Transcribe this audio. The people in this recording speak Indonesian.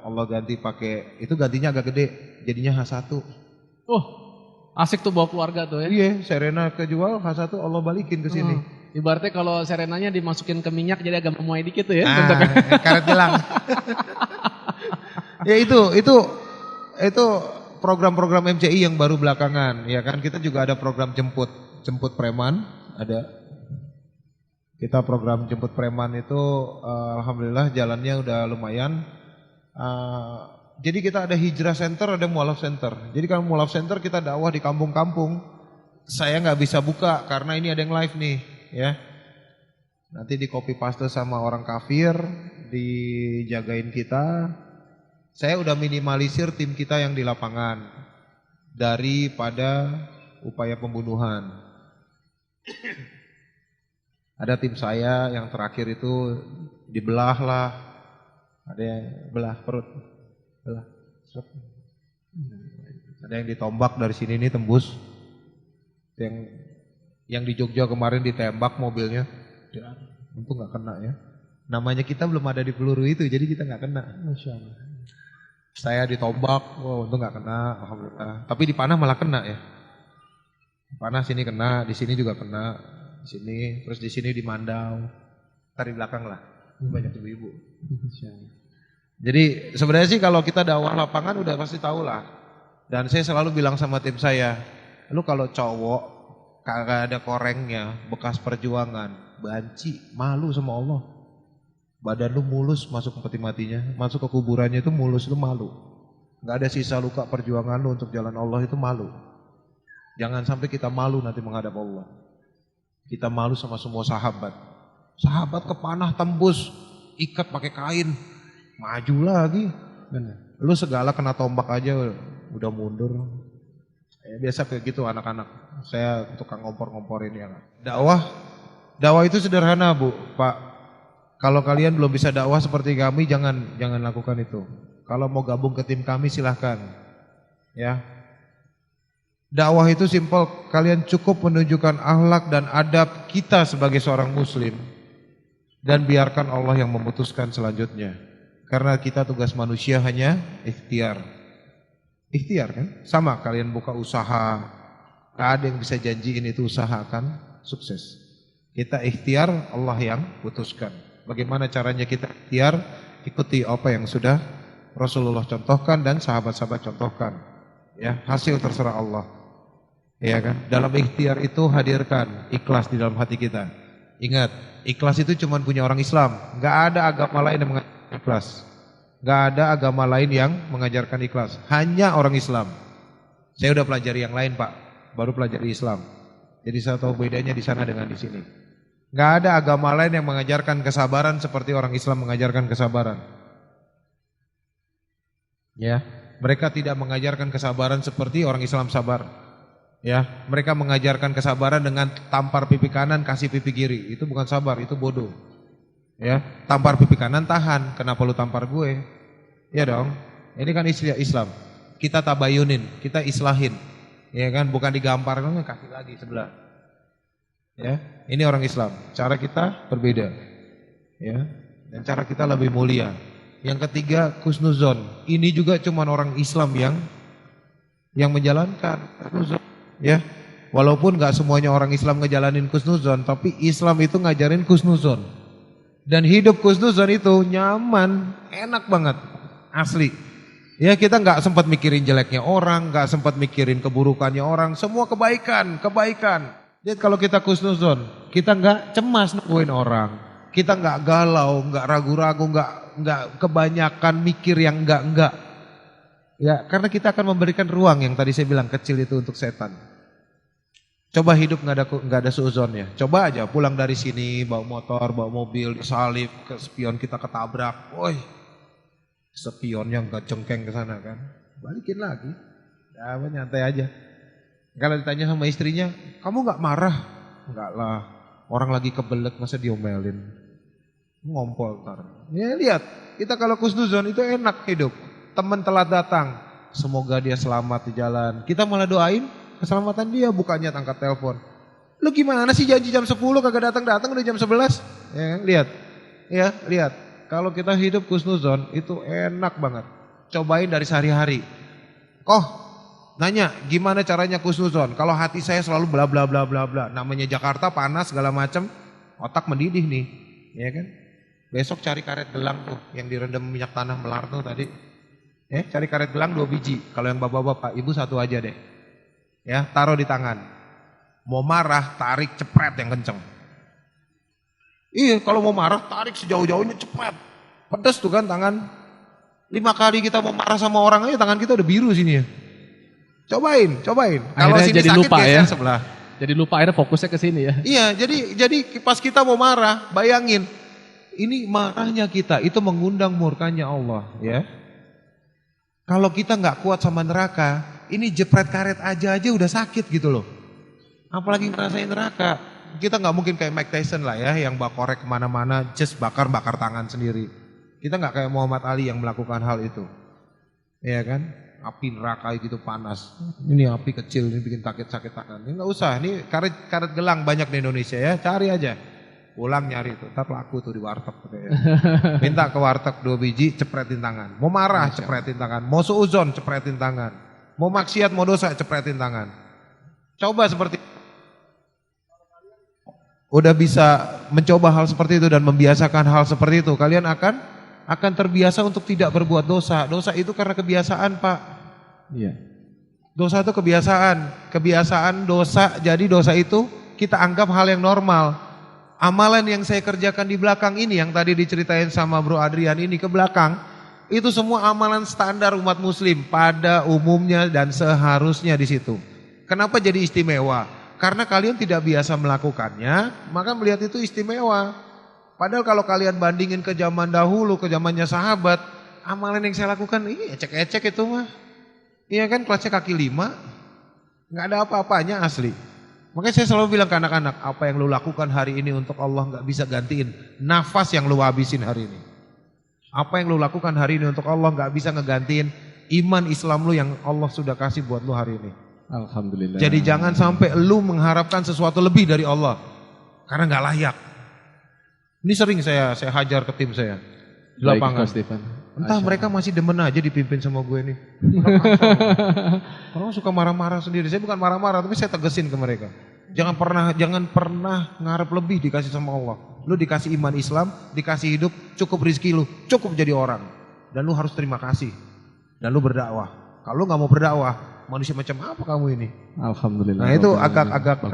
Allah ganti pakai, itu gantinya agak gede, jadinya H1. Oh, asik tuh bawa keluarga tuh ya. Iya, Serena kejual, H1 Allah balikin ke sini. Ibaratnya kalau Serenanya dimasukin ke minyak jadi agak memuai dikit tuh ya. Karet gelang. Ya itu program-program MCI yang baru belakangan, ya kan. Kita juga ada program jemput preman, ada. Kita program jemput preman itu alhamdulillah jalannya udah lumayan. Jadi kita ada hijrah center, ada mualaf center. Jadi kalau mualaf center kita dakwah di kampung-kampung. Saya nggak bisa buka karena ini ada yang live nih, ya. Nanti di copy paste sama orang kafir, dijagain kita. Saya udah minimalisir tim kita yang di lapangan daripada upaya pembunuhan. Ada tim saya yang terakhir itu dibelah lah, ada yang belah perut, belah. Ada yang ditombak dari sini nih tembus. Yang di Jogja kemarin ditembak mobilnya, untung nggak kena ya. Namanya kita belum ada di peluru itu, jadi kita nggak kena. Masya Allah. Saya ditombak, untung nggak kena, alhamdulillah. Tapi di panah malah kena ya. Di panah sini kena, di sini juga kena, di sini, terus di sini di Mandau, ntar di belakang lah, banyak ibu-ibu. Jadi sebenarnya sih kalau kita dakwah lapangan udah pasti tahu lah. Dan saya selalu bilang sama tim saya, lu kalau cowok kagak ada korengnya, bekas perjuangan, banci, malu sama Allah. Badan lu mulus masuk ke peti matinya, masuk ke kuburannya itu mulus, lu malu. Gak ada sisa luka perjuangan lu untuk jalan Allah, itu malu. Jangan sampai kita malu nanti menghadap Allah. Kita malu sama semua sahabat. Sahabat ke panah tembus, ikat pakai kain, maju lagi. Lu segala kena tombak aja udah mundur. Biasa kayak gitu anak-anak. Saya tukang ngompor-ngomporin ya. Dakwah itu sederhana Bu, Pak. Kalau kalian belum bisa dakwah seperti kami, jangan lakukan itu. Kalau mau gabung ke tim kami silahkan. Ya. Dakwah itu simpel, kalian cukup menunjukkan akhlak dan adab kita sebagai seorang muslim. Dan biarkan Allah yang memutuskan selanjutnya. Karena kita tugas manusia hanya ikhtiar. Ikhtiar kan? Sama kalian buka usaha, gak ada yang bisa janjiin itu usaha akan sukses. Kita ikhtiar, Allah yang putuskan. Bagaimana caranya kita ikhtiar? Ikuti apa yang sudah Rasulullah contohkan dan sahabat-sahabat contohkan. Ya, hasil terserah Allah. Ya kan? Dalam ikhtiar itu hadirkan ikhlas di dalam hati kita. Ingat, ikhlas itu cuma punya orang Islam. Gak ada agama lain yang mengajarkan ikhlas. Gak ada agama lain yang mengajarkan ikhlas. Hanya orang Islam. Saya udah pelajari yang lain Pak, baru pelajari Islam. Jadi saya tahu bedanya di sana dengan di sini. Gak ada agama lain yang mengajarkan kesabaran seperti orang Islam mengajarkan kesabaran. Ya, mereka tidak mengajarkan kesabaran seperti orang Islam sabar. Ya, mereka mengajarkan kesabaran dengan tampar pipi kanan kasih pipi kiri. Itu bukan sabar, itu bodoh. Ya, tampar pipi kanan tahan. Kenapa lu tampar gue? Ya dong. Ini kan Islam. Kita tabayunin, kita islahin. Ya kan, bukan digampar, kasih lagi sebelah. Ya, ini orang Islam. Cara kita berbeda. Ya, dan cara kita lebih mulia. Yang ketiga, husnuzon. Ini juga cuma orang Islam yang menjalankan husnuzon. Ya, walaupun nggak semuanya orang Islam ngejalanin husnuzon, tapi Islam itu ngajarin husnuzon. Dan hidup husnuzon itu nyaman, enak banget, asli. Ya, kita nggak sempat mikirin jeleknya orang, nggak sempat mikirin keburukannya orang, semua kebaikan. Jadi kalau kita husnuzon, kita nggak cemas nungguin orang, kita nggak galau, nggak ragu-ragu, nggak kebanyakan mikir yang enggak. Ya, karena kita akan memberikan ruang yang tadi saya bilang kecil itu untuk setan. Coba hidup nggak ada suuzonnya. Coba aja pulang dari sini bawa motor, bawa mobil, disalip, ke spion kita ketabrak, woi, spionnya nggak cengkeng ke sana kan, balikin lagi, ya nyantai aja. Kalau ditanya sama istrinya, kamu nggak marah? Enggak lah, orang lagi kebelet masa diomelin, ngompol ntar. Ya lihat, kita kalau husnuzon itu enak hidup. Teman telat datang, semoga dia selamat di jalan. Kita malah doain keselamatan dia, bukannya angkat telepon. Lu gimana sih janji jam 10 kagak datang udah jam 11? Ya, lihat. Ya, lihat. kalau kita hidup husnuzon itu enak banget. Cobain dari sehari-hari. Nanya gimana caranya husnuzon? Kalau hati saya selalu bla bla bla bla bla. Namanya Jakarta panas segala macam, otak mendidih nih, ya kan? Besok cari karet gelang tuh yang direndam minyak tanah melar tuh tadi. Cari karet gelang 2 biji. Kalau yang bapak-bapak, ibu 1 aja deh. Ya, taruh di tangan. Mau marah, tarik cepret yang kenceng. Iya, kalau mau marah, tarik sejauh-jauhnya cepet. Pedes tuh kan tangan. 5 kali kita mau marah sama orang aja tangan kita udah biru sini ya. Cobain. Kalau Akhirnya sini jadi sakit lupa geser ya. sebelah. Jadi lupa akhirnya fokusnya ke sini ya. Iya, jadi pas kita mau marah, bayangin. Ini marahnya kita, itu mengundang murkanya Allah ya. Kalau kita nggak kuat sama neraka, ini jepret karet aja udah sakit gitu loh. Apalagi ngerasain neraka. Kita nggak mungkin kayak Mike Tyson lah ya, yang korek kemana-mana, just bakar tangan sendiri. Kita nggak kayak Muhammad Ali yang melakukan hal itu, ya kan? Api neraka gitu panas. Ini api kecil, ini bikin sakit tangan. Ini nggak usah, ini karet gelang banyak di Indonesia ya, cari aja. Pulang nyari tuh, ntar laku tuh di warteg. Minta ke warteg 2 biji, cepretin tangan. Mau marah, cepretin tangan. Mau suuzon, cepretin tangan. Mau maksiat, mau dosa, cepretin tangan. Coba seperti udah bisa mencoba hal seperti itu dan membiasakan hal seperti itu, kalian akan terbiasa untuk tidak berbuat dosa. Dosa itu karena kebiasaan, Pak. Iya. Dosa itu kebiasaan dosa. Jadi dosa itu kita anggap hal yang normal. Amalan yang saya kerjakan di belakang ini, yang tadi diceritain sama Bro Adrian ini ke belakang, itu semua amalan standar umat muslim pada umumnya dan seharusnya di situ. Kenapa jadi istimewa? Karena kalian tidak biasa melakukannya, maka melihat itu istimewa. Padahal kalau kalian bandingin ke zaman dahulu, ke zamannya sahabat, amalan yang saya lakukan, ecek-ecek itu mah. Iya kan, kelasnya kaki 5, nggak ada apa-apanya asli. Makanya saya selalu bilang ke anak-anak, apa yang lu lakukan hari ini untuk Allah nggak bisa gantiin nafas yang lu habisin hari ini. Apa yang lu lakukan hari ini untuk Allah nggak bisa ngegantiin iman Islam lu yang Allah sudah kasih buat lu hari ini. Alhamdulillah. Jadi jangan sampai lu mengharapkan sesuatu lebih dari Allah, karena nggak layak. Ini sering saya hajar ke tim saya di lapangan. Entah mereka masih demen aja dipimpin sama gue nih. Orang suka marah-marah sendiri. Saya bukan marah-marah, tapi saya tegesin ke mereka. Jangan pernah ngarep lebih dikasih sama Allah. Lu dikasih iman Islam, dikasih hidup, cukup rizki lu, cukup jadi orang. Dan lu harus terima kasih. Dan lu berdakwah. Kalau lu nggak mau berdakwah, manusia macam apa kamu ini? Alhamdulillah. Nah itu agak